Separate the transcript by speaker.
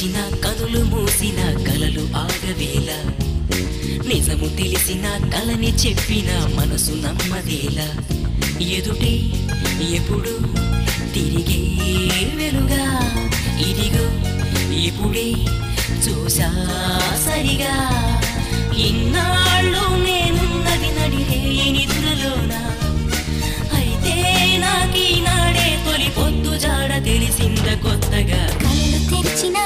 Speaker 1: తెరిచిన కనులు మూసిన కలలు ఆగవేళ నిజము తెలిసిన కలని చెప్పిన మనసు నమ్మదేలా ఎదుటే ఎప్పుడు తిరిగే వెలుగా ఇదిగో ఇప్పుడే చూసా సరిగా ఇన్నాళ్ళు నేనున్నది నడిరే నిద్రలోనా అయితే నాకీనాడే తొలి పొద్దు జాడ తెలిసింద కొత్తగా
Speaker 2: కళ్ళు తెరిచిన